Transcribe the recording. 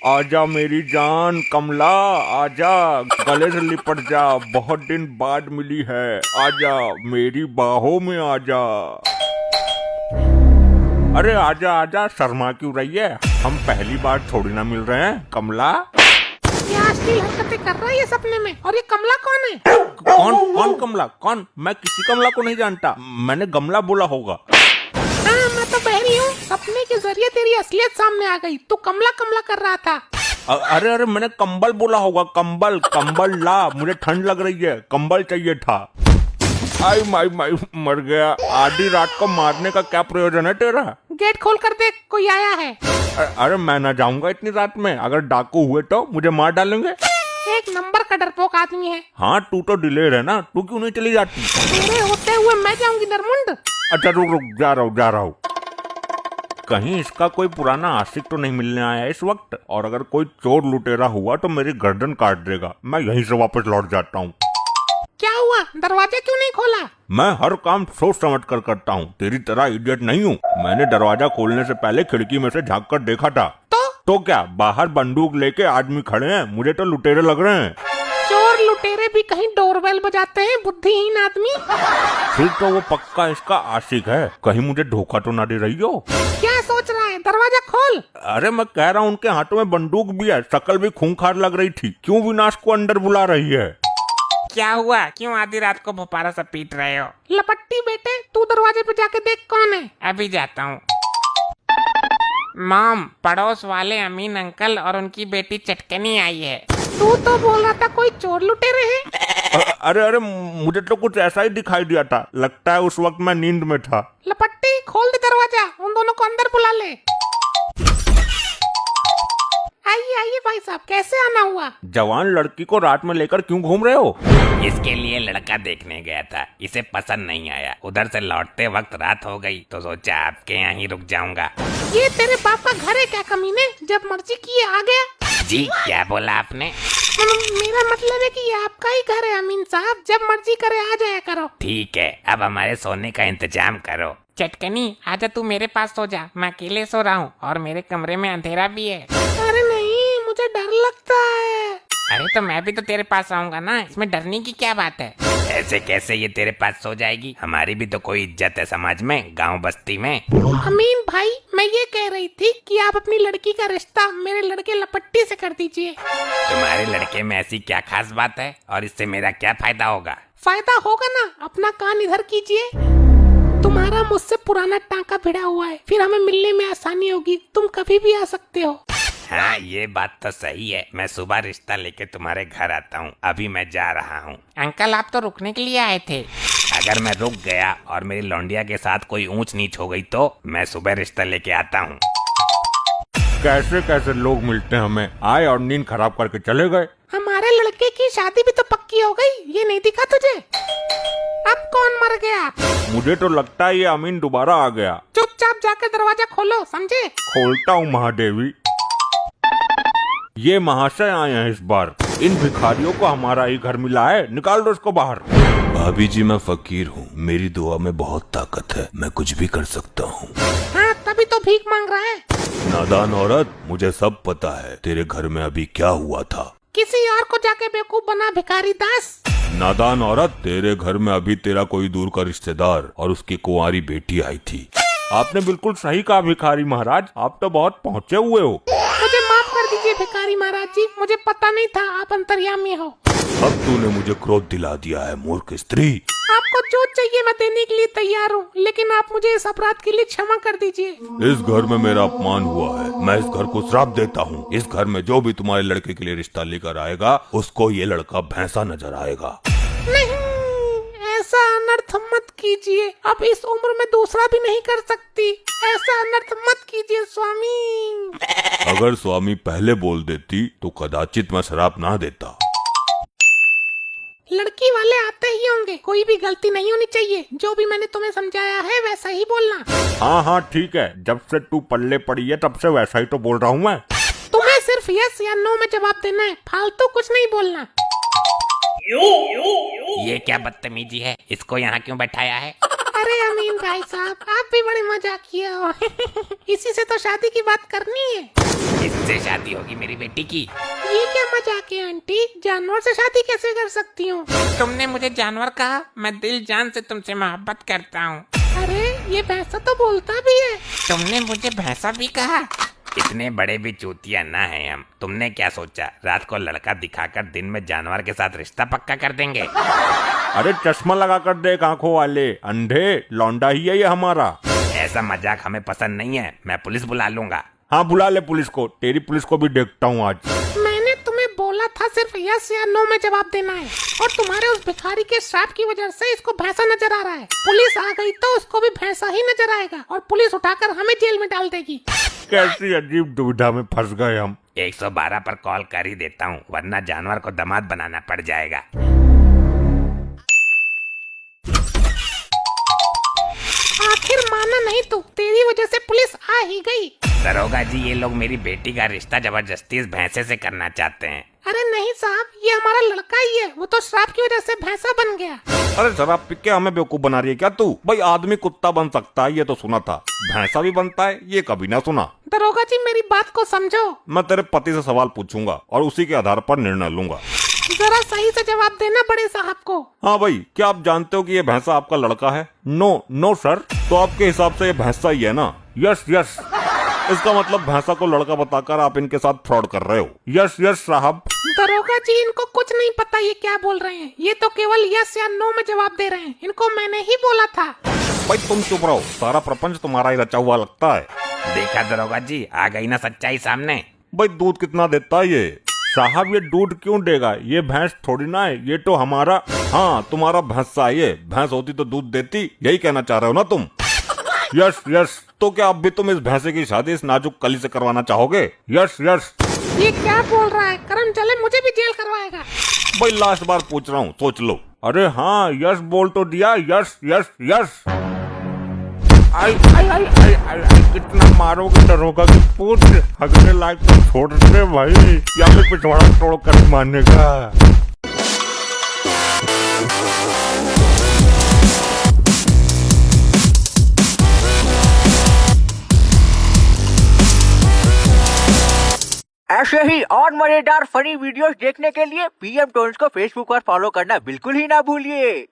आजा मेरी जान कमला, आजा गले से लिपट जा, बहुत दिन बाद मिली है, आजा मेरी बाहों में आजा। अरे आजा आजा, शर्मा क्यों रही है? हम पहली बार थोड़ी ना मिल रहे हैं कमला। क्या अश्लील हरकतें कर रहा है ये सपने में? और ये कमला कौन है? कौन कौन कमला? कौन? मैं किसी कमला को नहीं जानता, मैंने गमला बोला होगा। हाँ, मैं तो बहरी हूँ। सपने के जरिए तेरी असलियत सामने आ गई। तू कमला कमला कर रहा था। अरे अरे, मैंने कंबल बोला होगा। कंबल कंबल ला, मुझे ठंड लग रही है, कंबल चाहिए था। आई माई माई, मर गया। आधी रात को मारने का क्या प्रयोजन है तेरा? गेट खोल कर देख, कोई आया है। अरे मैं ना जाऊंगा इतनी रात में, अगर डाकू हुए तो मुझे मार डालेंगे। एक नंबर का डरपोक आदमी है। हाँ, तू तो डिलेर है ना, तू क्यों नहीं चली जाती? तेरे होते हुए मैं जाऊंगी नरमुंड। अच्छा रुक रुक, जा रहा हूँ। कहीं इसका कोई पुराना आशिक तो नहीं मिलने आया इस वक्त? और अगर कोई चोर लुटेरा हुआ तो मेरी गर्दन काट देगा। मैं यहीं से वापस लौट जाता हूँ। क्या हुआ? दरवाजा क्यों नहीं खोला? मैं हर काम सोच समझ कर करता हूँ, तेरी तरह इडियट नहीं हूँ। मैंने दरवाजा खोलने से पहले खिड़की में से झांक कर देखा था। तो क्या, बाहर बंदूक लेके आदमी खड़े हैं, मुझे तो लुटेरे लग रहे हैं। चोर लुटेरे भी कहीं डोरबेल बजाते हैं, बुद्धिहीन आदमी। फिर तो वो पक्का इसका आशिक है, कहीं मुझे धोखा तो ना दे रही हो। क्या सोच रहा है? दरवाजा खोल। अरे मैं कह रहा हूँ, उनके हाथों में बंदूक भी है, शक्ल भी खूंखार लग रही थी, क्यों विनाश को अंदर बुला रही है? क्या हुआ? क्यों आधी रात को भोपारा सा पीट रहे हो? लपट्टी बेटे, तू दरवाजे पे जाके देख कौन है। अभी जाता हूँ। मॉम, पड़ोस वाले अमीन अंकल और उनकी बेटी चटकनी आई है। तू तो बोल रहा था कोई चोर लुटेरे हैं। अरे अरे, मुझे तो कुछ ऐसा ही दिखाई दिया था, लगता है उस वक्त मैं नींद में था। लपट्टी खोल दे दरवाजा, उन दोनों को अंदर बुला ले। आइए आइए भाई साहब, कैसे आना हुआ? जवान लड़की को रात में लेकर क्यों घूम रहे हो? इसके लिए लड़का देखने गया था, इसे पसंद नहीं आया। उधर से लौटते वक्त रात हो गई तो सोचा आपके यहाँ ही रुक जाऊंगा। ये तेरे बाप का घर है क्या कमीने? जब मर्जी किए आ गया। जी, क्या बोला आपने? मेरा मतलब है कि ये आपका ही घर है अमीन साहब, जब मर्जी करे आ जाया करो। ठीक है, अब हमारे सोने का इंतजाम करो। चटकनी, आजा तू मेरे पास सो जा, मैं अकेले सो रहा हूँ और मेरे कमरे में अंधेरा भी है। अरे नहीं, मुझे डर लगता है। अरे तो मैं भी तो तेरे पास आऊंगा ना, इसमें डरने की क्या बात है? ऐसे कैसे ये तेरे पास सो जाएगी? हमारी भी तो कोई इज्जत है समाज में, गांव बस्ती में। अमीन भाई, मैं ये कह रही थी कि आप अपनी लड़की का रिश्ता मेरे लड़के लपट्टी से कर दीजिए। तुम्हारे लड़के में ऐसी क्या खास बात है और इससे मेरा क्या फायदा होगा? फायदा होगा ना, अपना कान इधर कीजिए। तुम्हारा मुझसे पुराना टांका भिड़ा हुआ है, फिर हमें मिलने में आसानी होगी, तुम कभी भी आ सकते हो। हाँ, ये बात तो सही है। मैं सुबह रिश्ता लेके तुम्हारे घर आता हूँ, अभी मैं जा रहा हूँ। अंकल, आप तो रुकने के लिए आए थे। अगर मैं रुक गया और मेरी लौंडिया के साथ कोई ऊंच नीच हो गई तो मैं सुबह रिश्ता लेके आता हूँ। कैसे कैसे लोग मिलते हैं हमें, आए और नींद खराब करके चले गए। हमारे लड़के की शादी भी तो पक्की हो गई, ये नहीं दिखा तुझे? अब कौन मर गया? मुझे तो लगता है ये अमीन दोबारा आ गया। चुपचाप जाकर दरवाजा खोलो, समझे? खोलता हूँ महादेवी। ये महाशय आए हैं इस बार, इन भिखारियों को हमारा ही घर मिला है, निकाल दो इसको बाहर। भाभी जी, मैं फकीर हूँ, मेरी दुआ में बहुत ताकत है, मैं कुछ भी कर सकता हूँ। हाँ, तभी तो भीख मांग रहा है। नादान औरत, मुझे सब पता है, तेरे घर में अभी क्या हुआ था। किसी और को जाके बेवकूफ बना भिखारी दास। नादान औरत, तेरे घर में अभी तेरा कोई दूर का रिश्तेदार और उसकी कुंवारी बेटी आई थी। आपने बिल्कुल सही कहा भिखारी महाराज, आप तो बहुत पहुँचे हुए हो। मुझे माफ कर दीजिए भिखारी महाराज जी, मुझे पता नहीं था आप अंतर्यामी हो। अब तूने मुझे क्रोध दिला दिया है, मूर्ख स्त्री। आपको जो चाहिए मैं देने के लिए तैयार हूँ, लेकिन आप मुझे इस अपराध के लिए क्षमा कर दीजिए। इस घर में मेरा अपमान हुआ है, मैं इस घर को श्राप देता हूँ। इस घर में जो भी तुम्हारे लड़के के लिए रिश्ता लेकर आएगा, उसको ये लड़का भैंसा नजर आएगा। नहीं, ऐसा अनर्थ मत कीजिए, अब इस उम्र में दूसरा भी नहीं कर सकती। ऐसा अनर्थ मत कीजिए स्वामी। अगर स्वामी पहले बोल देती तो कदाचित मैं श्राप ना देता। लड़की वाले आते ही होंगे, कोई भी गलती नहीं होनी चाहिए। जो भी मैंने तुम्हें समझाया है वैसा ही बोलना। हाँ हाँ ठीक है, जब से तू पल्ले पड़ी है तब से वैसा ही तो बोल रहा हूँ मैं। तुम्हें सिर्फ यस या नो में जवाब देना है, फालतू कुछ नहीं बोलना। ये क्या बदतमीजी है? इसको यहाँ क्यों बैठाया है? अरे अमीन भाई साहब, आप भी बड़े मजाकिया हो। इसी से तो शादी की बात करनी है। इससे शादी होगी मेरी बेटी की। ये क्या मजाक है आंटी, जानवर से शादी कैसे कर सकती हूँ? तुमने मुझे जानवर कहा, मैं दिल जान से तुमसे मोहब्बत करता हूँ। अरे ये भैंसा तो बोलता भी है। तुमने मुझे भैंसा भी कहा। इतने बड़े भी चूतिया ना है हम। तुमने क्या सोचा, रात को लड़का दिखाकर दिन में जानवर के साथ रिश्ता पक्का कर देंगे? अरे चश्मा लगा कर देख आंखों वाले, अंधे, लौंडा ही है ये हमारा। ऐसा मजाक हमें पसंद नहीं है, मैं पुलिस बुला लूंगा। हाँ बुला ले पुलिस को, तेरी पुलिस को भी देखता हूँ आज। मैंने तुम्हें बोला था सिर्फ यस या नो में जवाब देना है, और तुम्हारे उस भिखारी के श्राप की वजह से इसको भैंसा नजर आ रहा है। पुलिस आ गई तो उसको भी भैंसा ही नजर आएगा, और पुलिस उठाकर हमें जेल में डाल देगी। कैसी अजीब दुविधा में फंस गए हम। 112 पर कॉल कर ही देता हूँ, वरना जानवर को दामाद बनाना पड़ जाएगा। आखिर माना नहीं तू, तेरी वजह से पुलिस आ ही गई। दरोगा जी, ये लोग मेरी बेटी का रिश्ता जबरदस्ती इस भैंसे से करना चाहते हैं। अरे नहीं साहब, ये हमारा लड़का ही है, वो तो श्राप की वजह से भैंसा बन गया। अरे शराब पी के हमें बेवकूफ बना रही है क्या तू? भाई आदमी कुत्ता बन सकता है ये तो सुना था, भैंसा भी बनता है ये कभी ना सुना। दरोगा जी मेरी बात को समझो। मैं तेरे पति से सवाल पूछूंगा और उसी के आधार पर निर्णय लूंगा। जरा सही से जवाब देना बड़े साहब को। हाँ भाई, क्या आप जानते हो कि ये भैंसा आपका लड़का है? No no sir. तो आपके हिसाब से ये भैंसा ही है ना? Yes yes. इसका मतलब भैंसा को लड़का बताकर आप इनके साथ फ्रॉड कर रहे हो। यस यस साहब। दरोगा जी इनको कुछ नहीं पता ये क्या बोल रहे हैं, ये तो केवल यस या नो में जवाब दे रहे हैं। इनको मैंने ही बोला था। भाई तुम चुप रहो, सारा प्रपंच तुम्हारा ही रचा हुआ लगता है। देखा दरोगा जी, आ गई ना सच्चाई सामने। भाई दूध कितना देता है ये? साहब ये दूध क्यों देगा, ये भैंस थोड़ी ना है, ये तो हमारा, हाँ तुम्हारा भैंसा है ये। भैंस होती तो दूध देती, यही कहना चाह रहे हो ना तुम? Yes yes. तो क्या अब भी तुम इस भैंसे की शादी इस नाजुक कली से करवाना चाहोगे? Yes yes. ये क्या बोल रहा है? करम चले मुझे भी जेल करवाएगा। भाई लास्ट बार पूछ रहा हूँ, सोच लो। अरे हाँ यस बोल तो दिया, यस यस यस। आई आई आई आई आई आई, कितना मारोगे दरोगा की पूछ, हगने लायक तो छोड़ दे भाई, या फिर पिछवाड़ा तोड़ कर मारने का। ऐसे ही और मजेदार फनी वीडियोस देखने के लिए पीएम टोन्स को फेसबुक पर फॉलो करना बिल्कुल ही ना भूलिए।